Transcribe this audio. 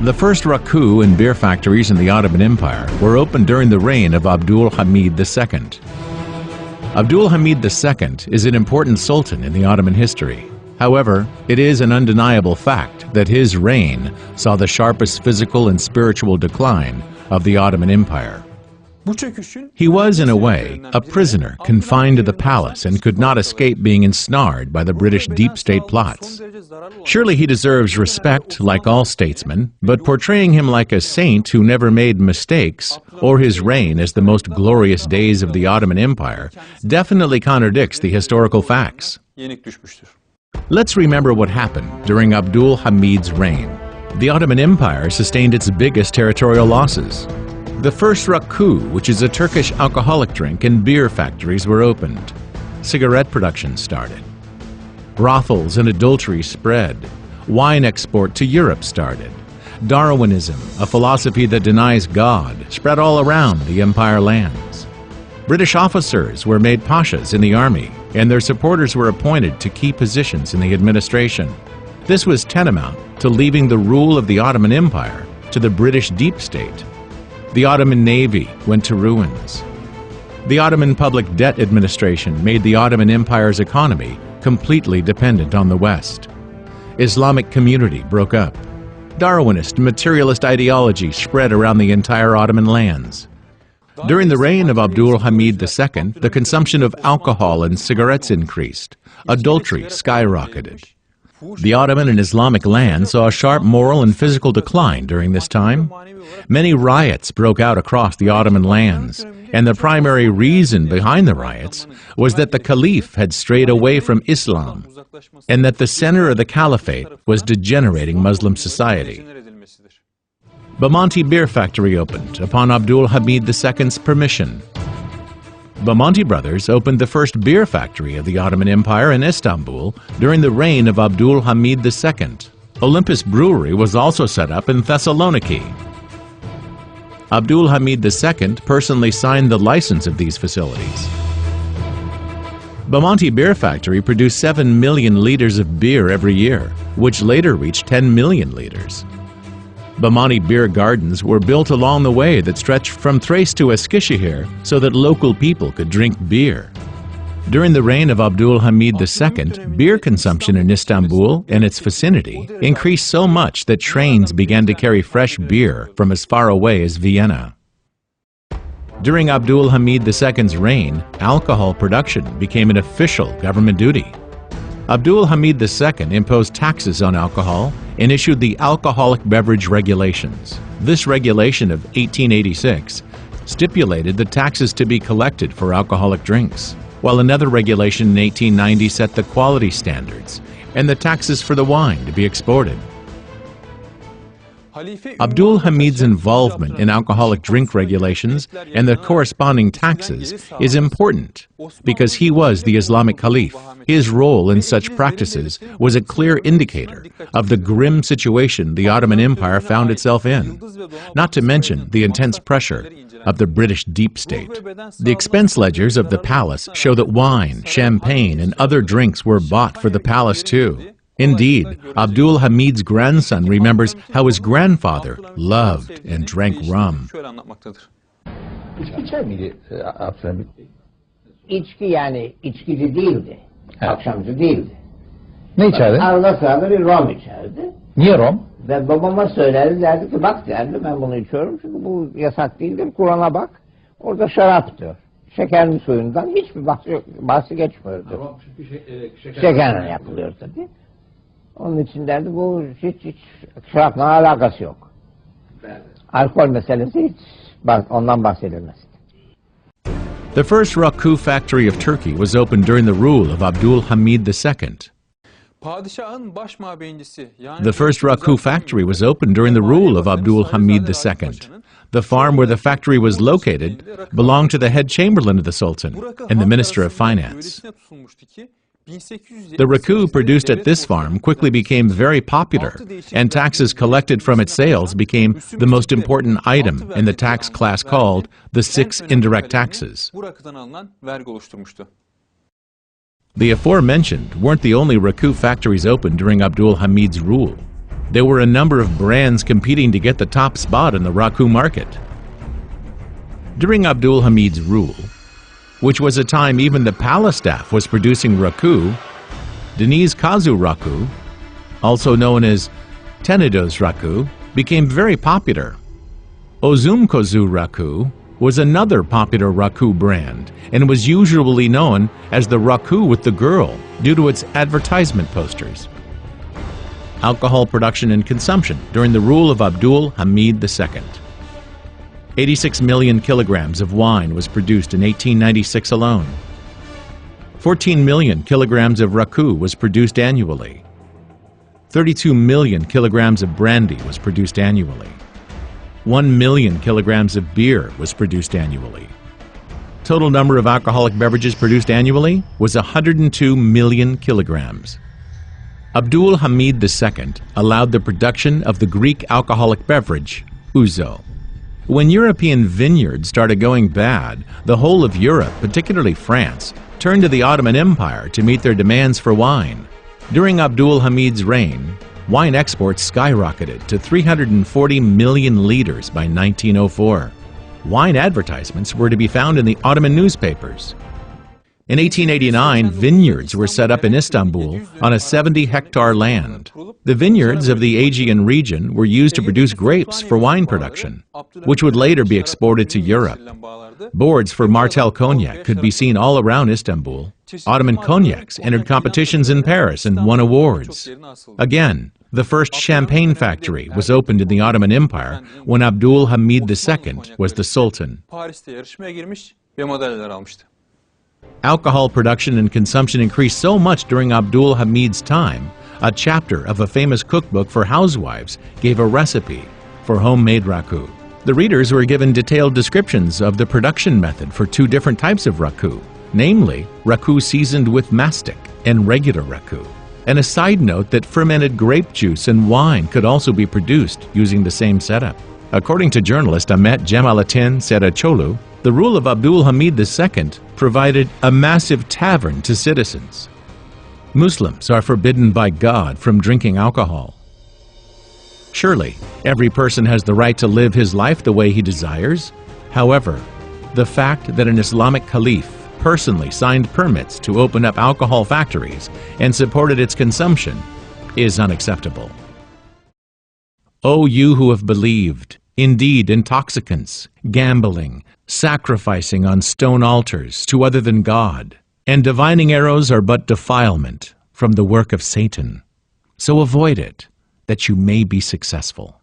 The first raku and beer factories in the Ottoman Empire were opened during the reign of Abdul Hamid II. Abdul Hamid II is an important sultan in the Ottoman history. However, it is an undeniable fact that his reign saw the sharpest physical and spiritual decline of the Ottoman Empire. He was, in a way, a prisoner confined to the palace and could not escape being ensnared by the British deep state plots. Surely he deserves respect like all statesmen, but portraying him like a saint who never made mistakes, or his reign as the most glorious days of the Ottoman Empire, definitely contradicts the historical facts. Let's remember what happened during Abdul Hamid's reign. The Ottoman Empire sustained its biggest territorial losses. The first raku, which is a Turkish alcoholic drink, and beer factories were opened. Cigarette production started. Brothels and adultery spread. Wine export to Europe started. Darwinism, a philosophy that denies God, spread all around the empire lands. British officers were made pashas in the army, and their supporters were appointed to key positions in the administration. This was tantamount to leaving the rule of the Ottoman Empire to the British deep state. The Ottoman Navy went to ruins. The Ottoman Public Debt Administration made the Ottoman Empire's economy completely dependent on the West. Islamic community broke up. Darwinist materialist ideology spread around the entire Ottoman lands. During the reign of Abdul Hamid II, the consumption of alcohol and cigarettes increased. Adultery skyrocketed. The Ottoman and Islamic lands saw a sharp moral and physical decline during this time. Many riots broke out across the Ottoman lands, and the primary reason behind the riots was that the Caliph had strayed away from Islam, and that the center of the Caliphate was degenerating Muslim society. Bomonti Beer Factory opened upon Abdul Hamid II's permission. Bomonti brothers opened the first beer factory of the Ottoman Empire in Istanbul during the reign of Abdul Hamid II. Olympus Brewery was also set up in Thessaloniki. Abdul Hamid II personally signed the license of these facilities. Bomonti Beer Factory produced 7 million liters of beer every year, which later reached 10 million liters. Bomonti beer gardens were built along the way that stretched from Thrace to Eskişehir so that local people could drink beer. During the reign of Abdul Hamid II, beer consumption in Istanbul and its vicinity increased so much that trains began to carry fresh beer from as far away as Vienna. During Abdul Hamid II's reign, alcohol production became an official government duty. Abdul Hamid II imposed taxes on alcohol and issued the Alcoholic Beverage Regulations. This regulation of 1886 stipulated the taxes to be collected for alcoholic drinks, while another regulation in 1890 set the quality standards and the taxes for the wine to be exported. Abdul Hamid's involvement in alcoholic drink regulations and the corresponding taxes is important because he was the Islamic Caliph. His role in such practices was a clear indicator of the grim situation the Ottoman Empire found itself in, not to mention the intense pressure of the British deep state. The expense ledgers of the palace show that wine, champagne, and other drinks were bought for the palace too. Indeed, Abdul Hamid's grandson remembers how his grandfather loved and drank rum. İçki içer miydi Abdülhamid? İçki yani içkici değildi. Akşamcı değildi. Ne içerdi? Arada sırada bir rom içerdi. Niye rom? Ve babama söylerdi, derdi ki bak derdi ben bunu içiyorum çünkü bu yasak değildir. Kur'an'a bak. Orada şarap diyor. Şekerli suyundan hiçbir bahsi geçmiyordu. Şekerle yapılıyor tabii. Onun için derdi bu hiç şarapla alakası yok. Alkol meselesi hiç ondan bahsedilmez. The first raku factory of Turkey was opened during the rule of Abdul Hamid II. The first raku factory was opened during the rule of Abdul Hamid II. The farm where the factory was located belonged to the head chamberlain of the Sultan and the Minister of Finance. The raku produced at this farm quickly became very popular, and taxes collected from its sales became the most important item in the tax class called the 6 indirect taxes. The aforementioned weren't the only raku factories opened during Abdul Hamid's rule. There were a number of brands competing to get the top spot in the Raku market. During Abdul Hamid's rule, which was a time even the palace staff was producing Raku, Deniz Kazu Raku, also known as Tenidos Raku, became very popular. Ozum Kozu Raku was another popular Raku brand and was usually known as the Raku with the girl due to its advertisement posters. Alcohol production and consumption during the rule of Abdul Hamid II. 86 million kilograms of wine was produced in 1896 alone. 14 million kilograms of Raku was produced annually. 32 million kilograms of brandy was produced annually. 1 million kilograms of beer was produced annually. Total number of alcoholic beverages produced annually was 102 million kilograms. Abdul Hamid II allowed the production of the Greek alcoholic beverage, ouzo. When European vineyards started going bad, the whole of Europe, particularly France, turned to the Ottoman Empire to meet their demands for wine. During Abdul Hamid's reign, wine exports skyrocketed to 340 million liters by 1904. Wine advertisements were to be found in the Ottoman newspapers. In 1889, vineyards were set up in Istanbul on a 70-hectare land. The vineyards of the Aegean region were used to produce grapes for wine production, which would later be exported to Europe. Boards for Martell cognac could be seen all around Istanbul. Ottoman cognacs entered competitions in Paris and won awards. Again, the first champagne factory was opened in the Ottoman Empire when Abdul Hamid II was the Sultan. Alcohol production and consumption increased so much during Abdul Hamid's time, a chapter of a famous cookbook for housewives gave a recipe for homemade raku. The readers were given detailed descriptions of the production method for two different types of raku, namely raku seasoned with mastic and regular raku. And a side note that fermented grape juice and wine could also be produced using the same setup. According to journalist Ahmet Cemalettin Seracholu, the rule of Abdul Hamid II provided a massive tavern to citizens. Muslims are forbidden by God from drinking alcohol. Surely, every person has the right to live his life the way he desires. However, the fact that an Islamic caliph personally signed permits to open up alcohol factories and supported its consumption is unacceptable. O you who have believed, indeed intoxicants, gambling, sacrificing on stone altars to other than God, and divining arrows are but defilement from the work of Satan. So avoid it, that you may be successful.